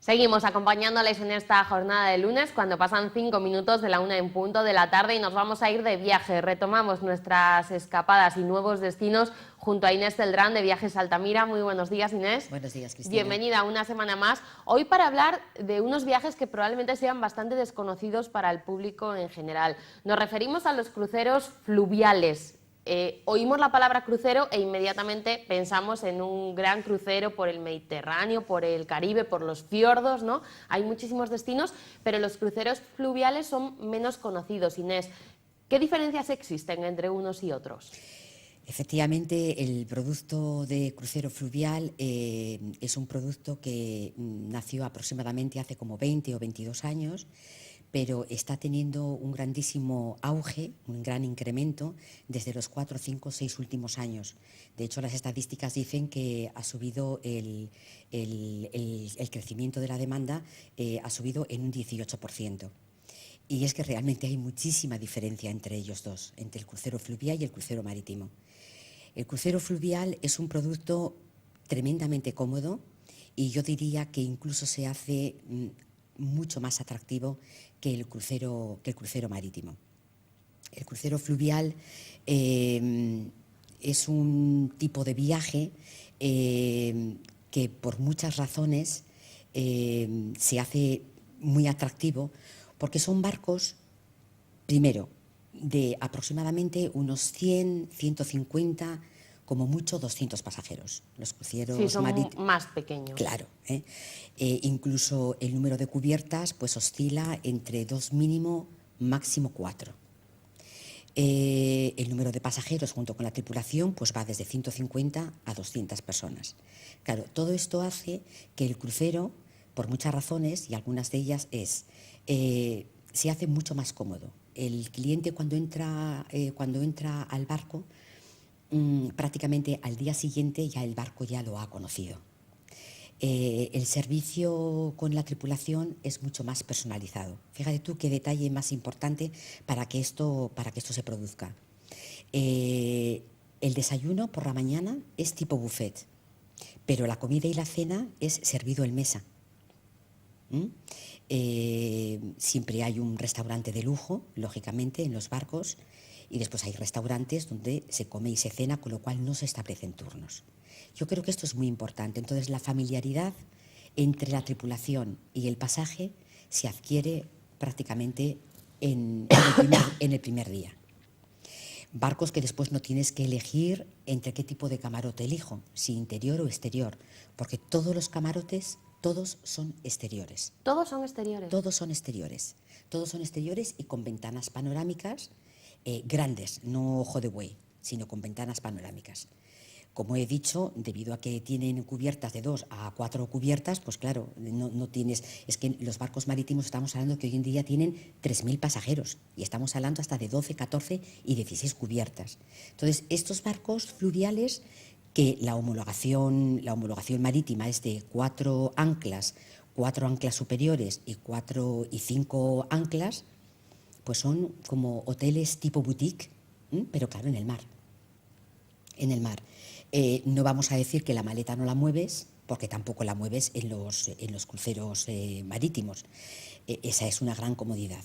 Seguimos acompañándoles en esta jornada de lunes cuando pasan 5 minutos de la 1 en punto de la tarde y nos vamos a ir de viaje. Retomamos nuestras escapadas y nuevos destinos junto a Inés Celdrán de Viajes Altamira. Muy buenos días, Inés. Buenos días, Cristina. Bienvenida una semana más. Hoy para hablar de unos viajes que probablemente sean bastante desconocidos para el público en general. Nos referimos a los cruceros fluviales. Oímos la palabra crucero e inmediatamente pensamos en un gran crucero por el Mediterráneo, por el Caribe, por los fiordos, ¿no? Hay muchísimos destinos, pero los cruceros fluviales son menos conocidos. Inés, ¿qué diferencias existen entre unos y otros? Efectivamente, el producto de crucero fluvial es un producto que nació aproximadamente hace como 20 o 22 años, pero está teniendo un grandísimo auge, un gran incremento desde los 4, 5, 6 últimos años. De hecho, las estadísticas dicen que ha subido el crecimiento de la demanda, ha subido en un 18%. Y es que realmente hay muchísima diferencia entre ellos dos, entre el crucero fluvial y el crucero marítimo. El crucero fluvial es un producto tremendamente cómodo y yo diría que incluso se hace mucho más atractivo que el crucero marítimo. El crucero fluvial es un tipo de viaje que por muchas razones se hace muy atractivo porque son barcos, primero, de aproximadamente unos 100, 150, como mucho 200 pasajeros. Los cruceros sí, son más pequeños. Claro. Incluso el número de cubiertas pues oscila entre 2 mínimo, máximo 4. El número de pasajeros junto con la tripulación pues va desde 150 a 200 personas. Claro, todo esto hace que el crucero, por muchas razones, y algunas de ellas es, se hace mucho más cómodo. El cliente cuando entra al barco, prácticamente al día siguiente ya el barco ya lo ha conocido. El servicio con la tripulación es mucho más personalizado. Fíjate tú qué detalle más importante para que esto se produzca. El desayuno por la mañana es tipo buffet, pero la comida y la cena es servido en mesa. Siempre hay un restaurante de lujo, lógicamente, en los barcos, y después hay restaurantes donde se come y se cena, con lo cual no se establecen turnos. Yo creo que esto es muy importante. Entonces, la familiaridad entre la tripulación y el pasaje se adquiere prácticamente en el primer día. Barcos que después no tienes que elegir entre qué tipo de camarote elijo, si interior o exterior, porque todos los camarotes, todos son exteriores. ¿Todos son exteriores? Todos son exteriores. Todos son exteriores y con ventanas panorámicas grandes, no ojo de buey, sino con ventanas panorámicas. Como he dicho, debido a que tienen cubiertas de 2 a 4 cubiertas, pues claro, no tienes... Es que los barcos marítimos estamos hablando que hoy en día tienen 3.000 pasajeros y estamos hablando hasta de 12, 14 y 16 cubiertas. Entonces, estos barcos fluviales, que la homologación marítima es de 4 anclas superiores y 4 y 5 anclas, pues son como hoteles tipo boutique, pero claro, en el mar. En el mar. No vamos a decir que la maleta no la mueves, porque tampoco la mueves en los cruceros marítimos. Esa es una gran comodidad.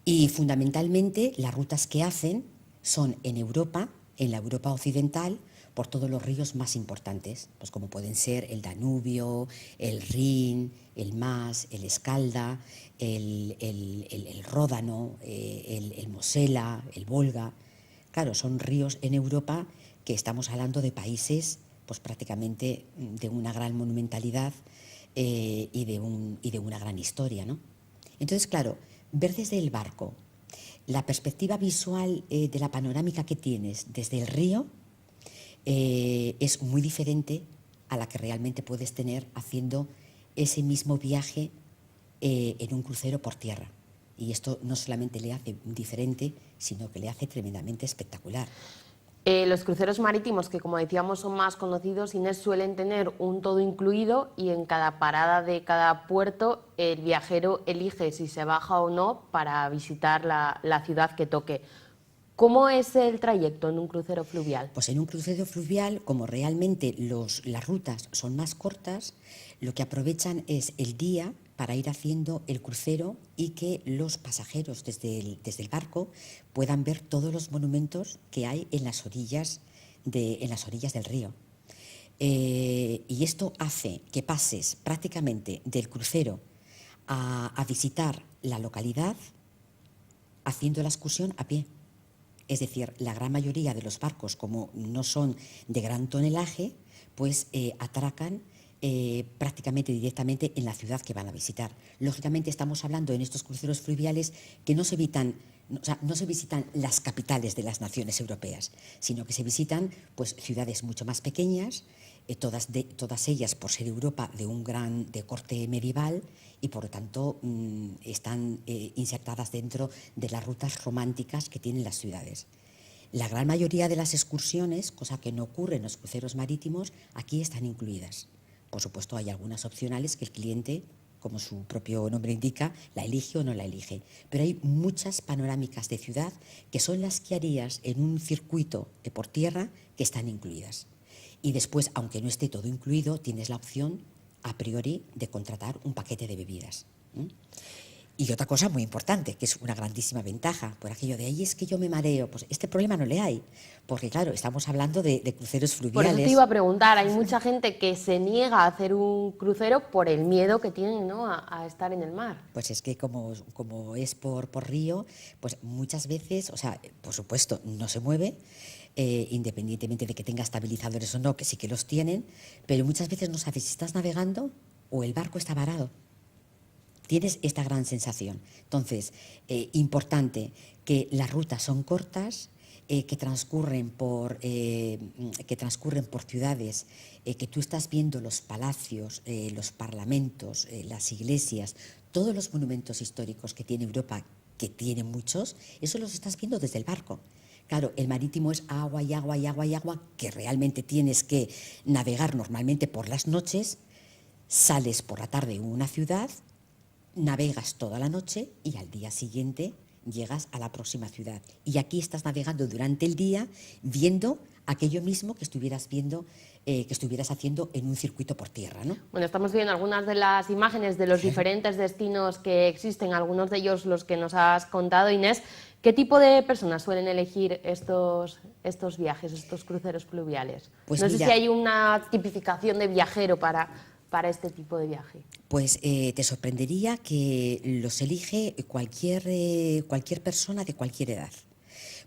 Y fundamentalmente las rutas que hacen son en Europa, en la Europa occidental, por todos los ríos más importantes, pues como pueden ser el Danubio, el Rin, el Maas, el Escalda, el Ródano, el Mosela, el Volga. Claro, son ríos en Europa que estamos hablando de países pues prácticamente de una gran monumentalidad y de una gran historia, ¿no? Entonces, claro, ver desde el barco la perspectiva visual de la panorámica que tienes desde el río es muy diferente a la que realmente puedes tener haciendo ese mismo viaje en un crucero por tierra. Y esto no solamente le hace diferente, sino que le hace tremendamente espectacular. Los cruceros marítimos, que como decíamos son más conocidos, Inés, suelen tener un todo incluido y en cada parada de cada puerto el viajero elige si se baja o no para visitar la ciudad que toque. ¿Cómo es el trayecto en un crucero fluvial? Pues en un crucero fluvial, como realmente las rutas son más cortas, lo que aprovechan es el día para ir haciendo el crucero y que los pasajeros desde el barco puedan ver todos los monumentos que hay en las orillas del río. Y esto hace que pases prácticamente del crucero a visitar la localidad haciendo la excursión a pie. Es decir, la gran mayoría de los barcos, como no son de gran tonelaje, pues atracan prácticamente directamente en la ciudad que van a visitar. Lógicamente estamos hablando en estos cruceros fluviales que no se visitan las capitales de las naciones europeas, sino que se visitan pues ciudades mucho más pequeñas, todas ellas por ser Europa de corte medieval y por lo tanto están insertadas dentro de las rutas románticas que tienen las ciudades. La gran mayoría de las excursiones, cosa que no ocurre en los cruceros marítimos, aquí están incluidas. Por supuesto, hay algunas opcionales que el cliente, como su propio nombre indica, la elige o no la elige. Pero hay muchas panorámicas de ciudad que son las que harías en un circuito por tierra que están incluidas. Y después, aunque no esté todo incluido, tienes la opción a priori de contratar un paquete de bebidas. Y otra cosa muy importante, que es una grandísima ventaja, por aquello de ahí es que yo me mareo, pues este problema no le hay, porque claro, estamos hablando de cruceros fluviales. Por eso te iba a preguntar, hay mucha gente que se niega a hacer un crucero por el miedo que tienen, ¿no?, a estar en el mar. Pues es que como es por río, pues muchas veces, o sea, por supuesto, no se mueve, independientemente de que tenga estabilizadores o no, que sí que los tienen, pero muchas veces no sabes si estás navegando o el barco está varado. Tienes esta gran sensación. Entonces, importante que las rutas son cortas, que transcurren por ciudades, que tú estás viendo los palacios, los parlamentos, las iglesias, todos los monumentos históricos que tiene Europa, que tiene muchos, eso los estás viendo desde el barco. Claro, el marítimo es agua y agua y agua y agua, que realmente tienes que navegar normalmente por las noches, sales por la tarde en una ciudad, navegas toda la noche y al día siguiente llegas a la próxima ciudad. Y aquí estás navegando durante el día viendo aquello mismo que estuvieras viendo, que estuvieras haciendo en un circuito por tierra, ¿no? Bueno, estamos viendo algunas de las imágenes de los diferentes destinos que existen, algunos de ellos los que nos has contado, Inés. ¿Qué tipo de personas suelen elegir estos viajes, estos cruceros fluviales? Pues no mira, sé si hay una tipificación de viajero para este tipo de viaje. Pues te sorprendería que los elige cualquier persona de cualquier edad,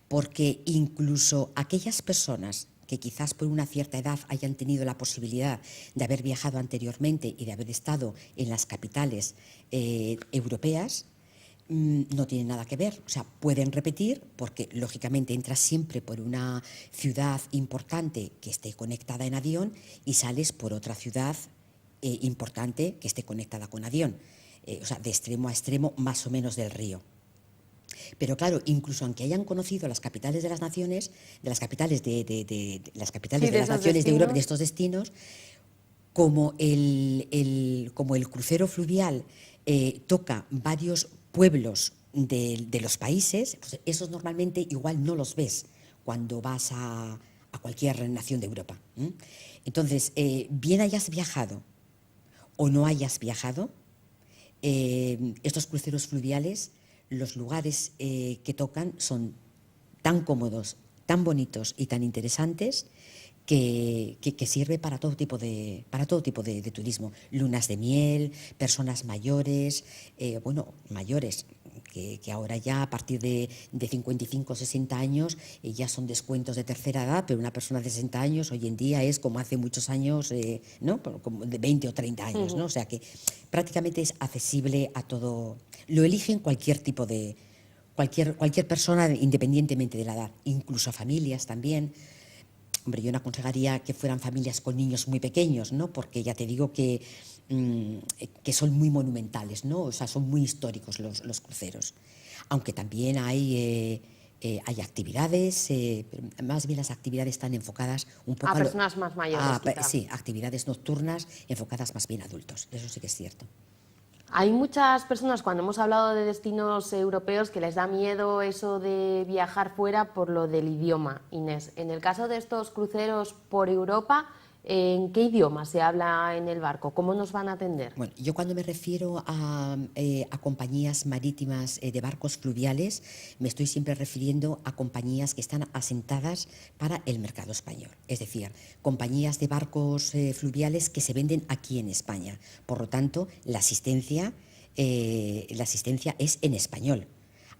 porque incluso aquellas personas que quizás por una cierta edad hayan tenido la posibilidad de haber viajado anteriormente y de haber estado en las capitales europeas, no tienen nada que ver, o sea, pueden repetir porque lógicamente entras siempre por una ciudad importante que esté conectada en avión y sales por otra ciudad importante que esté conectada con avión, o sea, de extremo a extremo más o menos del río. Pero claro, incluso aunque hayan conocido las capitales de las naciones, de las capitales de las naciones de Europa, de estos destinos, como el crucero fluvial toca varios pueblos de los países, pues esos normalmente igual no los ves cuando vas a cualquier nación de Europa. Entonces, bien hayas viajado o no hayas viajado, estos cruceros fluviales, los lugares que tocan son tan cómodos, tan bonitos y tan interesantes que sirve para todo tipo de turismo. Lunas de miel, personas mayores, mayores, que ahora ya a partir de 55 o 60 años ya son descuentos de tercera edad, pero una persona de 60 años hoy en día es como hace muchos años, ¿no?, como de 20 o 30 años, ¿no? O sea que prácticamente es accesible a todo. Lo eligen cualquier persona, independientemente de la edad, incluso a familias también. Hombre, yo no aconsejaría que fueran familias con niños muy pequeños, ¿no?, porque ya te digo que son muy monumentales, ¿no? O sea, son muy históricos los cruceros. Aunque también hay actividades, más bien las actividades están enfocadas un poco a personas más mayores. Sí, actividades nocturnas enfocadas más bien a adultos, eso sí que es cierto. Hay muchas personas, cuando hemos hablado de destinos europeos, que les da miedo eso de viajar fuera por lo del idioma, Inés. En el caso de estos cruceros por Europa, ¿en qué idioma se habla en el barco? ¿Cómo nos van a atender? Bueno, yo cuando me refiero a compañías marítimas de barcos fluviales, me estoy siempre refiriendo a compañías que están asentadas para el mercado español. Es decir, compañías de barcos fluviales que se venden aquí en España. Por lo tanto, la asistencia es en español.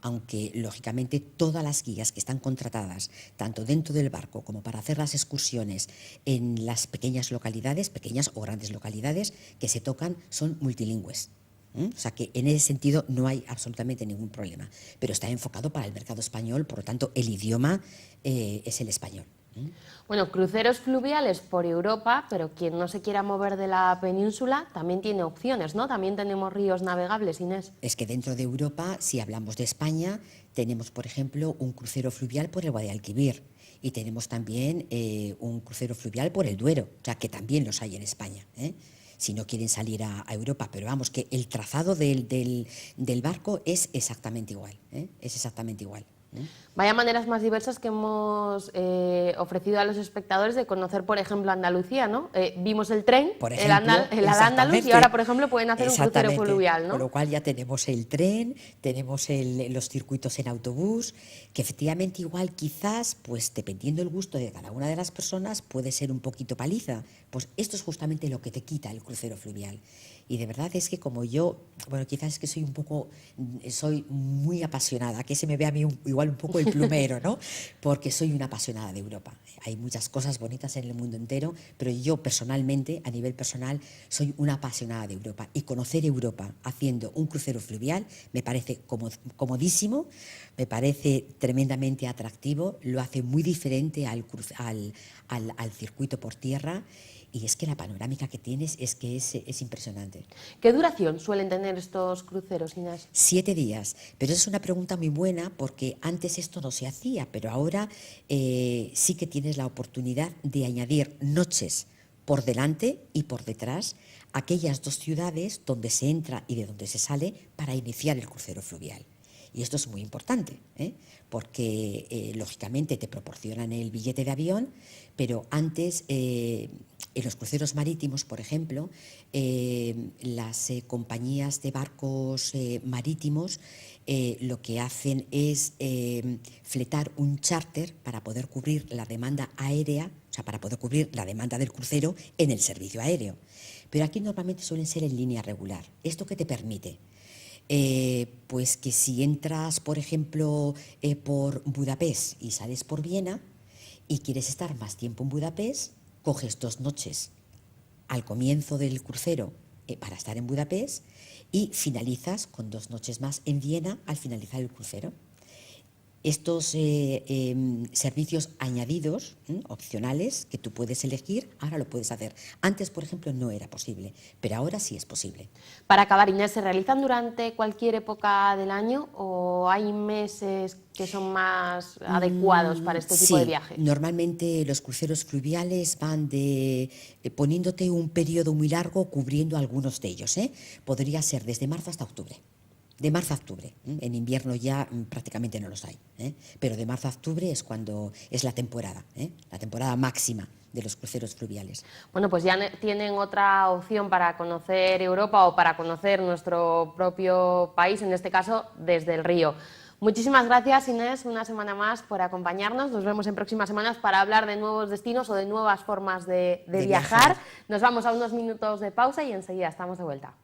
Aunque, lógicamente, todas las guías que están contratadas, tanto dentro del barco como para hacer las excursiones en las pequeñas localidades, pequeñas o grandes localidades que se tocan, son multilingües. O sea que en ese sentido no hay absolutamente ningún problema. Pero está enfocado para el mercado español, por lo tanto, el idioma es el español. Bueno, cruceros fluviales por Europa, pero quien no se quiera mover de la península también tiene opciones, ¿no? También tenemos ríos navegables, Inés. Es que dentro de Europa, si hablamos de España, tenemos, por ejemplo, un crucero fluvial por el Guadalquivir y tenemos también un crucero fluvial por el Duero, o sea, que también los hay en España, si no quieren salir a Europa. Pero vamos, que el trazado del barco es exactamente igual, es exactamente igual. Vaya maneras más diversas que hemos ofrecido a los espectadores de conocer, por ejemplo, Andalucía, ¿no? Vimos el tren, por ejemplo, el Al-Ándalus, y ahora, por ejemplo, pueden hacer un crucero fluvial, ¿no? Con lo cual ya tenemos el tren, tenemos los circuitos en autobús, que efectivamente igual quizás, pues dependiendo del gusto de cada una de las personas, puede ser un poquito paliza. Pues esto es justamente lo que te quita el crucero fluvial. Y de verdad es que como yo, bueno, quizás es que soy muy apasionada, que se me ve a mí igual un poco el plumero, ¿no? Porque soy una apasionada de Europa. Hay muchas cosas bonitas en el mundo entero, pero yo personalmente, a nivel personal, soy una apasionada de Europa. Y conocer Europa haciendo un crucero fluvial me parece comodísimo, me parece tremendamente atractivo, lo hace muy diferente al circuito por tierra. Y es que la panorámica que tienes es que es impresionante. ¿Qué duración suelen tener estos cruceros, Inés? 7 días, pero es una pregunta muy buena porque antes esto no se hacía, pero ahora sí que tienes la oportunidad de añadir noches por delante y por detrás aquellas dos ciudades donde se entra y de donde se sale para iniciar el crucero fluvial. Y esto es muy importante, porque lógicamente te proporcionan el billete de avión, pero antes en los cruceros marítimos, por ejemplo, las compañías de barcos marítimos lo que hacen es fletar un charter para poder cubrir la demanda aérea, o sea, para poder cubrir la demanda del crucero en el servicio aéreo. Pero aquí normalmente suelen ser en línea regular. ¿Esto qué te permite? Pues que si entras, por ejemplo, por Budapest y sales por Viena y quieres estar más tiempo en Budapest, coges 2 noches al comienzo del crucero para estar en Budapest y finalizas con 2 noches más en Viena al finalizar el crucero. Estos servicios añadidos, opcionales, que tú puedes elegir, ahora lo puedes hacer. Antes, por ejemplo, no era posible, pero ahora sí es posible. Para acabar, Inés, ¿se realizan durante cualquier época del año o hay meses que son más adecuados para este tipo de viaje? Normalmente los cruceros fluviales van poniéndote un periodo muy largo cubriendo algunos de ellos. Podría ser desde marzo hasta octubre. De marzo a octubre. En invierno ya prácticamente no los hay, pero de marzo a octubre es cuando es la temporada máxima de los cruceros fluviales. Bueno, pues ya tienen otra opción para conocer Europa o para conocer nuestro propio país, en este caso desde el río. Muchísimas gracias, Inés, una semana más por acompañarnos. Nos vemos en próximas semanas para hablar de nuevos destinos o de nuevas formas de viajar. Nos vamos a unos minutos de pausa y enseguida estamos de vuelta.